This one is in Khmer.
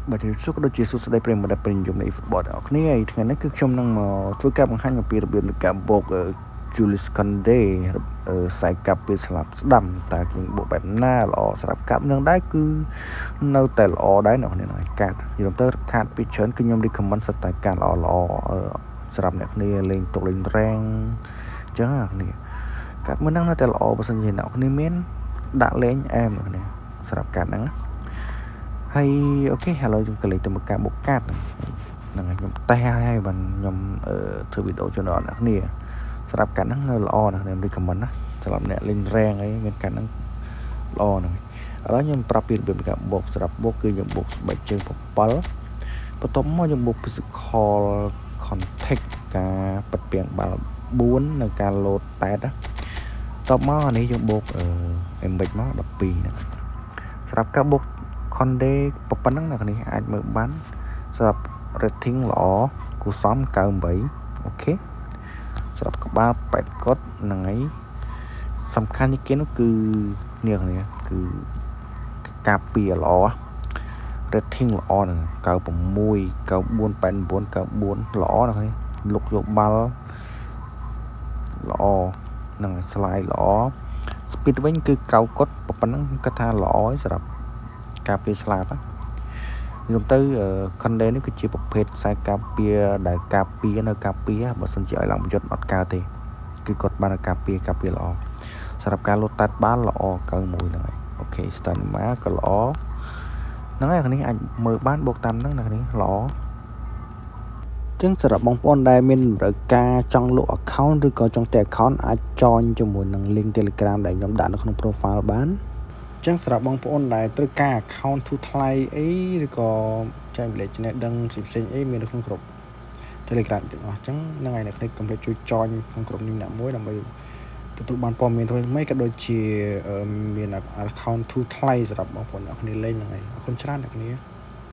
Bởi vì suốt đôi chia sút đây prem mà prem dùngใน football អរគ្នាហើយថ្ងៃនេះគឺខ្ញុំនឹងមកធ្វើការបង្ហាញអំពីរបៀបនៃការបូក Julius Conde ខ្សែកាប់ពេលស្លាប់ស្ដាំតើយើងបូកបែបណាល្អសម្រាប់កាប់នឹងដែរគឺនៅតែល្អដែរអ្នកគ្នានឹងកាត់យល់ទៅខាត់ពីច្រើនគឺខ្ញុំ recommend សិតតែការល្អសម្រាប់អ្នកគ្នាលេងតុកលេងរ៉េងអញ្ចឹងអ្នកគ្នាកាត់មួយហ្នឹងនៅតែល្អបើសិនជាអ្នកគ្នាមានដាក់លេងអែមអ្នកគ្នាសម្រាប់កាត់ហ្នឹងហើយអូខេឥឡូវយើងក៏លេខទៅមកការបូកកាត់ហ្នឹងហើយខ្ញុំតេសឲ្យបានខ្ញុំធ្វើវីដេអូជូនដល់អ្នកគ្នាសម្រាប់កាត់ហ្នឹងនៅល្អណាស់ខ្ញុំ recommend ណាសម្រាប់អ្នកលេងរ៉េងអីមានកាត់ហ្នឹងល្អហ្នឹងឥឡូវខ្ញុំប្រាប់ពីរបៀបនៃការបូកសម្រាប់បូកគឺយើងបូកស្បែកជើង7បន្ទាប់មកយើងបូក physical contact ការប៉ាត់ពាងបាល់4នៅការលោតតែតណាតបមកអានេះយើងបូកimage មក12ហ្នឹងសម្រាប់ការបូកConde ប៉ុណ្ណឹងអ្នកនេះអាចមើលបានសម្រាប់ rating ល្អគូសំ98អូខេសម្រាប់ក្បាល8កត់ហ្នឹងហើយសំខាន់ជាងគេនោះគឺនេះគឺការពារល្អ rating ល្អហ្នឹង96 94 89 94ល្អណាស់នេះលុកយកបាល់ល្អហ្នឹងហើយ slide ល្អ speed វិញគឺ9កត់ប៉ុណ្ណឹងគាត់ថាល្អហើយសម្រាប់ការពារស្លាប់ខ្ញុំទៅ Conde នេះគឺជាប្រភេទខ្សែការពារដែលការពារនៅការពារបើសិនជាឲ្យឡើងប្រយុទ្ធអត់កើតទេគឺគាត់បានការពារល្អសម្រាប់ការលោតតាត់បាល់ល្អ91ហ្នឹងហើយអូខេ stamina ក៏ល្អហ្នឹងហើយនេះអាចមើលបានបូកតាមហ្នឹងណានេះល្អចឹងសម្រាប់បងប្អូនដែលមានតម្រូវការចង់លក់ account ឬក៏ចង់ទិញ account អាច join ជាមួយនឹង link Telegram ដែលខ្ញុំដាក់នៅក្នុង profile បានចឹងសម្រាប់បងប្អូនដែលត្រូវការ account ទូថ្លៃអីឬក៏ចែករំលែកចំណេះដឹងផ្សេងៗអីមាននៅក្នុងក្រុម Telegram ទាំងអស់ចឹងហ្នឹងហើយអ្នកនេះកុំភ្លេចជួយ join ក្នុងក្រុមនេះមួយដើម្បីទទួលបានព័ត៌មានថ្មីៗក៏ដូចជាមាន account ទូថ្លៃសម្រាប់បងប្អូនអ្នកគ្នាលេងហ្នឹងហើយអរគុណច្រើនអ្នកគ្នា